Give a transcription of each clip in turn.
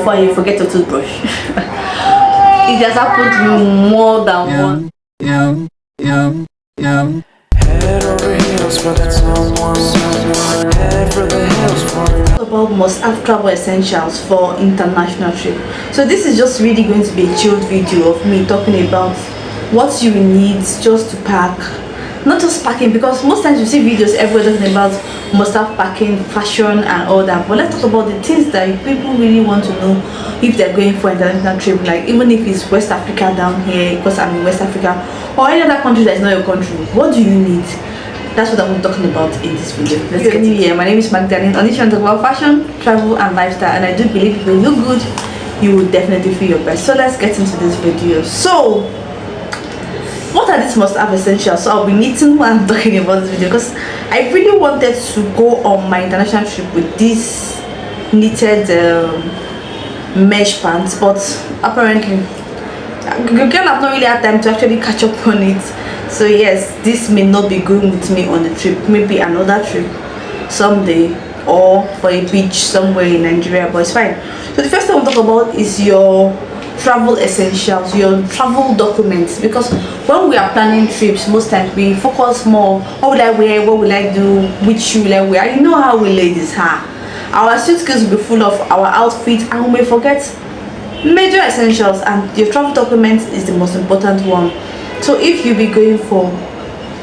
before you forget your toothbrush. It has happened to me more than once. Head over heels for that someone. Head for the hills for about must have travel essentials for international trip. So this is just really going to be a chilled video of me talking about what you need just to pack. Not just packing, because most times you see videos everywhere talking about must have packing, fashion and all that, but let's talk about the things that people really want to know if they're going for international trip. Like even if it's West Africa down here, because I'm in West Africa, or any other country that's not your country, what do you need? That's what I'm talking about in this video. Let's get new here. My name is Magdalene. On this channel, I talk about fashion, travel and lifestyle, and I do believe if you look good, you will definitely feel your best. So let's get into this video. So what are these must-have essentials? So I'll be knitting while I'm talking about this video, because I really wanted to go on my international trip with this knitted mesh pants, but apparently the girl have not really had time to actually catch up on it. So yes, this may not be going with me on the trip, maybe another trip someday, or for a beach somewhere in Nigeria, but it's fine. So the first thing I want to talk about is your travel essentials, your travel documents, because when we are planning trips, most times we focus more what will I wear, what will I do, which shoe will I wear. You know how we ladies are, our suitcase will be full of our outfits and we may forget major essentials, and your travel document is the most important one. So if you be going for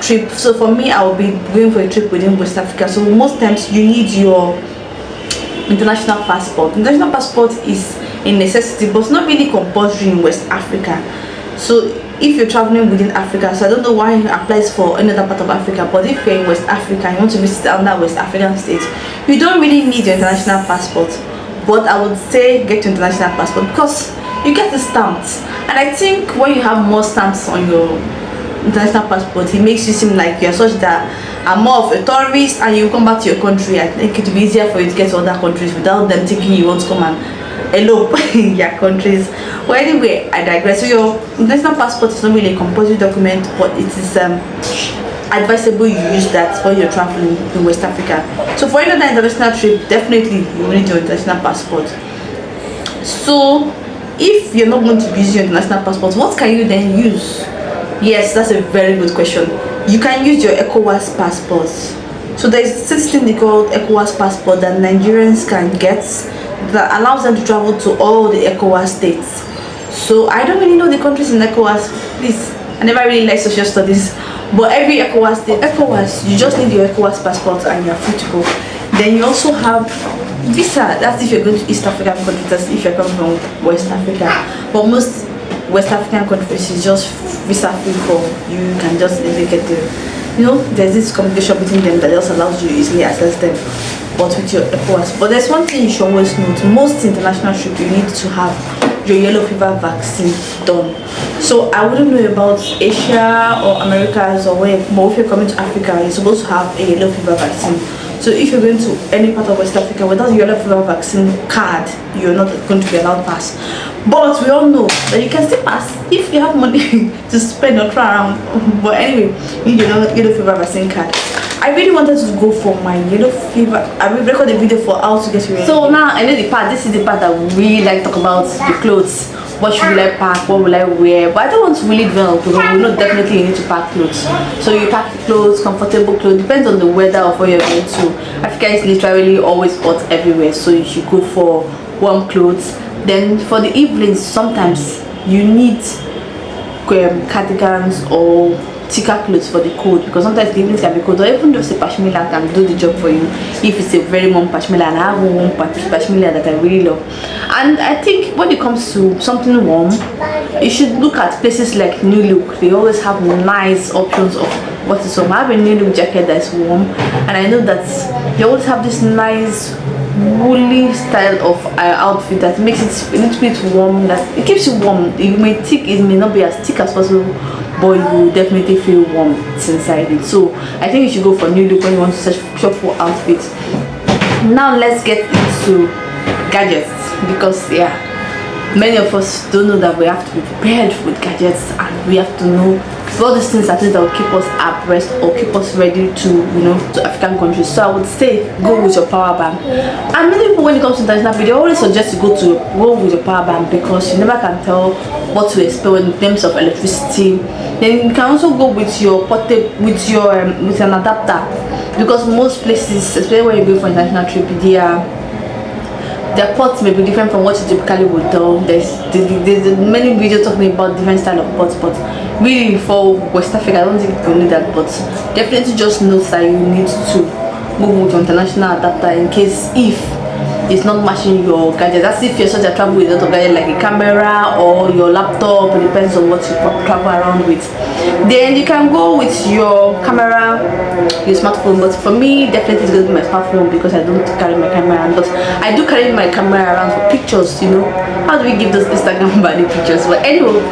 trip, so for me I will be going for a trip within West Africa, so most times you need your international passport. International passport is a necessity, but it's not really compulsory in West Africa. So if you're traveling within Africa, so I don't know why it applies for another part of Africa, but if you're in West Africa and you want to visit another West African state, you don't really need your international passport. But I would say get your international passport, because you get the stamps, and I think when you have more stamps on your international passport, it makes you seem like you're such that I'm more of a tourist and you come back to your country. I think it will be easier for you to get to other countries without them thinking you want to come and elope in their countries. Well, anyway, I digress. So your international passport is not really a compulsory document, but it is advisable you use that when you're traveling in West Africa. So for another international trip, definitely you need your international passport. So if you're not going to use your international passport, what can you then use? Yes, that's a very good question. You can use your ECOWAS passport. So there's this thing they call ECOWAS passport that Nigerians can get that allows them to travel to all the ECOWAS states. So I don't really know the countries in ECOWAS, please. I never really like social studies, but every ECOWAS state, ECOWAS, you just need your ECOWAS passport and you're free to go. Then you also have visa. That's if you're going to East African countries, that's if you're coming from West Africa. But most West African countries is just visa free for you. You can just easily get there. You know, there's this communication between them that just allows you to easily access them, but with your ECOWAS. But there's one thing you should always note: most international trips you need to have your yellow fever vaccine done. So I wouldn't know about Asia or Americas or where, but if you're coming to Africa, you're supposed to have a yellow fever vaccine. So if you're going to any part of West Africa without your yellow fever vaccine card, you're not going to be allowed pass. But we all know that you can still pass if you have money to spend or try around. But anyway, you need your yellow fever vaccine card. I really wanted to go for my yellow fever. I will record a video for how to get ready. So now I know the part. This is the part that we really like to talk about, the clothes. What should I pack? What will I wear? But I don't want to really dwell because we know definitely you need to pack clothes. So you pack clothes, comfortable clothes, depends on the weather of where you're going to. Africa is literally always hot everywhere, so you should go for warm clothes. Then for the evenings, sometimes you need cardigans or thicker clothes for the cold, because sometimes the evenings can be cold, or even just a pashmina can do the job for you if it's a very warm pashmina. And I have one pashmina that I really love. And I think when it comes to something warm, you should look at places like New Look. They always have nice options of what is warm. I have a New Look jacket that is warm, and I know that they always have this nice woolly style of outfit that makes it a little bit warm, that it keeps you warm. It may not be as thick as possible, but you will definitely feel warm inside it. So I think you should go for New Look when you want to shop for outfits. Now let's get into gadgets, because yeah, many of us don't know that we have to be prepared with gadgets, and we have to know all these things, that will keep us abreast or keep us ready to, to African countries. So I would say go with your power bank. And many people, when it comes to international, they always suggest to go with your power bank, because you never can tell what to expect in terms of electricity. Then you can also go with your with an adapter, because most places, especially when you go for international trip, their pots may be different from what you typically would do. There's many videos talking about different style of pots, but really for West Africa, I don't think you need that. But definitely just note that you need to move with your international adapter in case if it's not matching your gadget. That's if you're such a travel with a lot of gadget like a camera or your laptop. It depends on what you travel around with. Then you can go with your camera, your smartphone. But for me, definitely it's going to be my smartphone, because I don't carry my camera around. But I do carry my camera around for pictures. How do we give those Instagram body pictures? But anyway,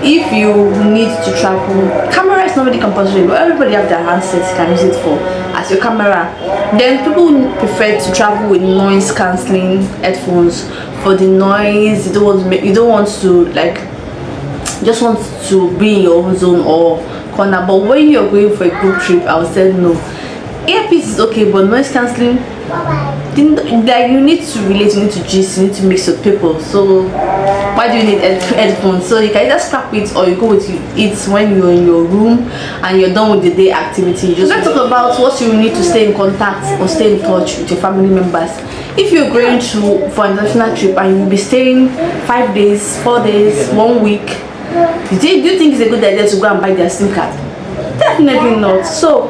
if you need to travel, camera is not really compulsory, but everybody have their handsets, you can use it for as your camera. Then people prefer to travel with noise cancelling headphones for the noise. You don't want to just want to be in your own zone or corner. But when you're going for a group trip, I would say no. Earpiece is okay, but noise cancelling, you need to relate, you need to gist, you need to mix with people. So why do you need headphones? So you can either scrap it, or you go with it when you're in your room and you're done with the day activity. You just talk about what you need to stay in contact or stay in touch with your family members. If you're going for an international trip and you'll be staying 5 days, 4 days, 1 week, do you think it's a good idea to go and buy their SIM card? Definitely not. So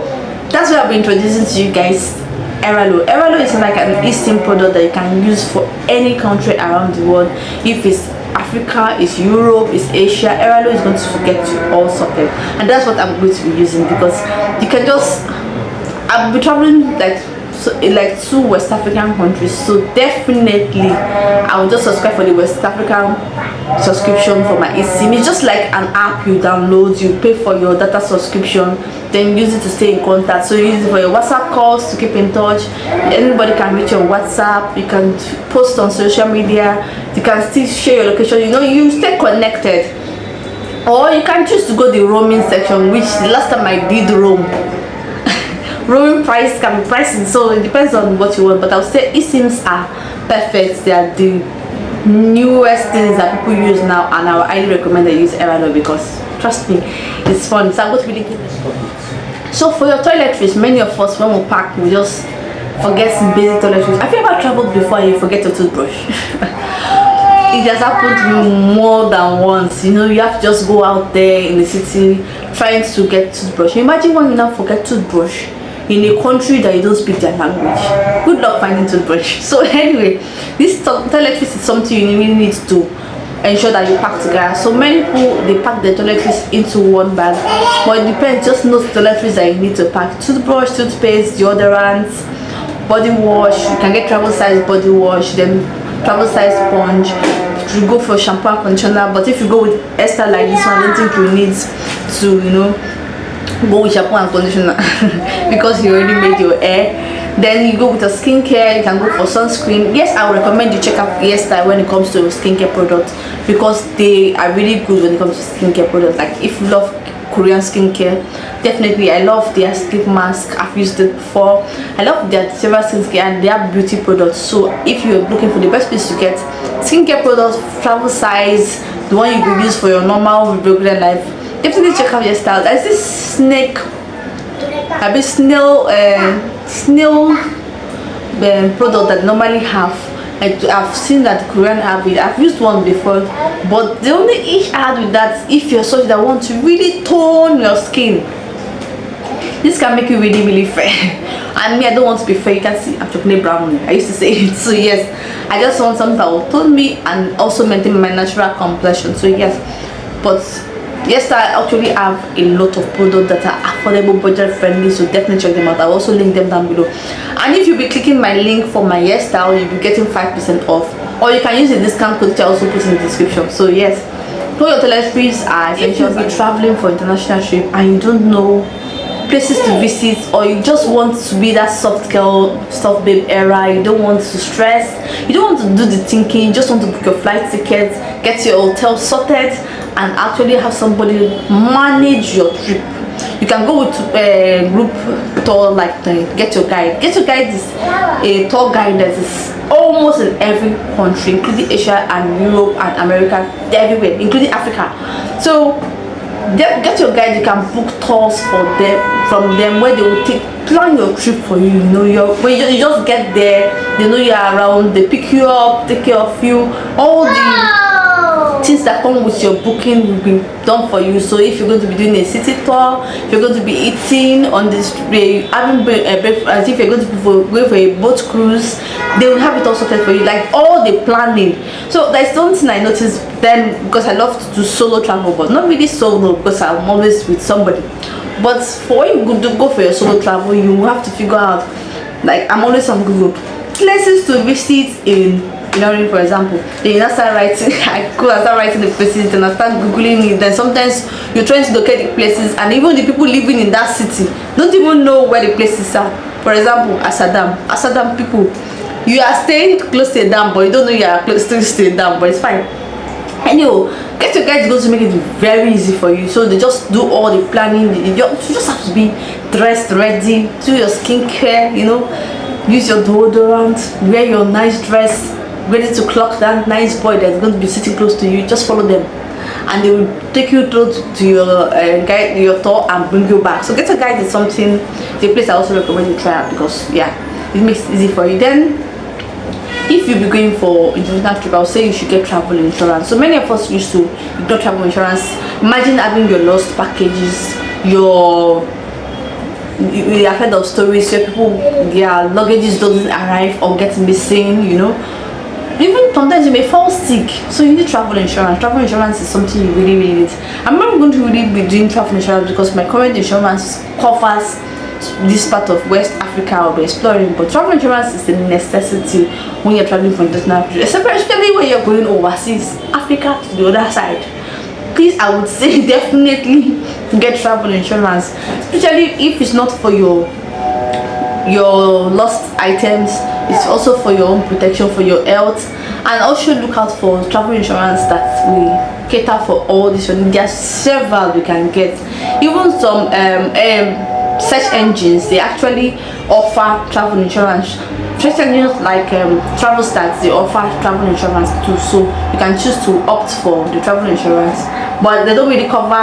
that's why I've been introducing to you guys Airalo. Airalo is like an eSIM product that you can use for any country around the world. If it's Africa, it's Europe, it's Asia, Airalo is going to get you all sorted. And that's what I'm going to be using, because you can just, I'll be traveling like 2 West African countries, so definitely I will just subscribe for the West African subscription for my eSIM. It's just like an app you download, you pay for your data subscription, then use it to stay in contact. So you use it for your WhatsApp calls to keep in touch. Anybody can reach you on WhatsApp. You can post on social media. You can still share your location. You stay connected. Or you can choose to go the roaming section, which the last time I did roam. Roaming price can be pricing, so it depends on what you want. But I would say eSIMs are perfect. They are the newest things that people use now, and I would highly recommend that you use Airalo, because trust me, it's fun. So I'm going to really give this. So for your toiletries, many of us, when we pack, we just forget some basic toiletries. Have you ever traveled before and you forget your toothbrush? It has happened to me more than once. You have to just go out there in the city trying to get toothbrush. Imagine when you now forget toothbrush in a country that you don't speak their language. Good luck finding toothbrush. So anyway, this toiletries is something you really need to ensure that you pack together. So many people, they pack their toiletries into one bag, but it depends. Just note the toiletries that you need to pack: toothbrush, toothpaste, deodorants, body wash. You can get travel size body wash, then travel size sponge. You go for shampoo and conditioner, but if you go with Esther like this one, I don't think you need to go with shampoo and conditioner because you already made your hair. Then you go with a skincare. You can go for sunscreen. Yes, I would recommend you check out Esther when it comes to skincare products, because they are really good when it comes to skincare products. Like if you love Korean skincare, definitely I love their sleep mask. I've used it before. I love their several skincare and their beauty products. So if you're looking for the best place to get skincare products, travel size, the one you could use for your normal regular life, definitely check out your style. There's this snail product that normally have. I've seen that Korean have it. I've used one before, but the only issue I had with that, if you're such that want to really tone your skin, this can make you really fair. And me, I don't want to be fair. You can see I'm chocolate brown. I used to say it. So yes, I just want something that will tone me and also maintain my natural complexion. So yes, but yes, I actually have a lot of products that are affordable, budget friendly, so definitely check them out. I'll also link them down below. And if you'll be clicking my link for my hairstyle, you'll be getting 5% off, or you can use the discount code which I also put in the description. So yes, all your toiletries are essential. If you'll be traveling for international trip and you don't know places to visit, or you just want to be that soft girl, soft babe era. You don't want to stress, you don't want to do the thinking, you just want to book your flight tickets, get your hotel sorted, and actually have somebody manage your trip. You can go with a group tour like Get Your Guide. Get Your Guide is a tour guide that is almost in every country, including Asia and Europe and America, everywhere, including Africa. So Get Your Guide, you can book tours for them from them, where they will plan your trip for you. You know, when you just get there, they know you're around, they pick you up, take care of you, all the things that come with your booking will be done for you. So if you're going to be doing a city tour, if you're going to be eating on this, having a breakfast, if you're going to be going for a boat cruise, they will have it all sorted for you, like all the planning. So that's something I noticed then, because I love to do solo travel, but not really solo because I'm always with somebody. But for when you go for your solo travel, you have to figure out, like I'm always on Google places to visit in Ilorin, for example. Then you start writing, I go and start writing the places, and I start googling it. Then sometimes you're trying to locate the places, and even the people living in that city don't even know where the places are. For example, Asadam people, you are staying close to a dam, but you don't know you are close to a dam, but it's fine. Anyway, Get Your Guide is going to make it very easy for you. So they just do all the planning. You just have to be dressed, ready, do your skincare, you know, use your deodorant, wear your nice dress, ready to clock that nice boy that's going to be sitting close to you. Just follow them, and they will take you through to your guide, your tour, and bring you back. So Get Your Guide is something, the place I also recommend you try out, because yeah, it makes it easy for you. Then if you be going for international trip, I would say you should get travel insurance. So many of us used to ignore travel insurance. Imagine having your lost packages, we have heard of stories where people, their luggages doesn't arrive or get missing, you know. Even sometimes you may fall sick, so you need travel insurance. Travel insurance is something you really need. I'm not going to really be doing travel insurance because my current insurance covers this part of West Africa I'll be exploring, but travel insurance is a necessity when you're traveling from international countries, especially when you're going overseas, Africa to the other side. Please, I would say definitely get travel insurance, especially if it's not for your lost items. It's also for your own protection, for your health. And also look out for travel insurance that will cater for all this. There are several you can get. Even some search engines, they actually offer travel insurance. Search engines like travel stats, they offer travel insurance too, so you can choose to opt for the travel insurance, but they don't really cover.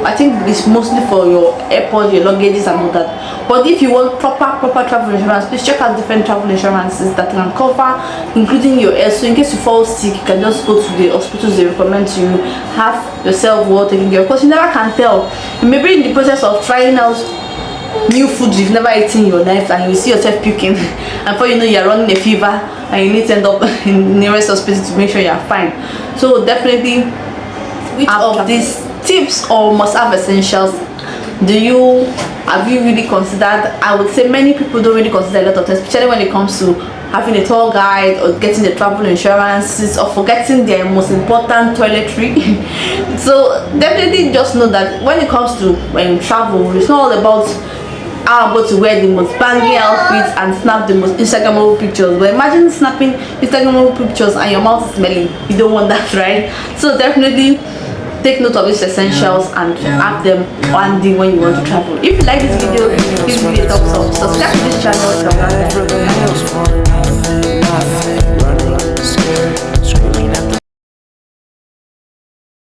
I think it's mostly for your airport, your luggages and all that. But if you want proper travel insurance, please check out different travel insurances that can cover, including your health. So in case you fall sick, you can just go to the hospitals they recommend to you, have yourself well taken care of, because you never can tell. You may be in the process of trying out new food you've never eaten in your life, and you see yourself puking, and before you know, you're running a fever and you need to end up in the nearest hospital to make sure you're fine. So definitely, which of these tips or must-have essentials have you really considered? I would say many people don't really consider a lot of things, especially when it comes to having a tour guide or getting the travel insurances or forgetting their most important toiletry. So definitely just know that when it comes to travel, it's not all about how I'm about to wear the most banging outfits and snap the most Instagrammable pictures. But imagine snapping Instagrammable pictures and your mouth is smelling. You don't want that, right? So definitely take note of these essentials and have them handy when you want to travel. If you like this video, please give it a thumbs up. Subscribe to this channel.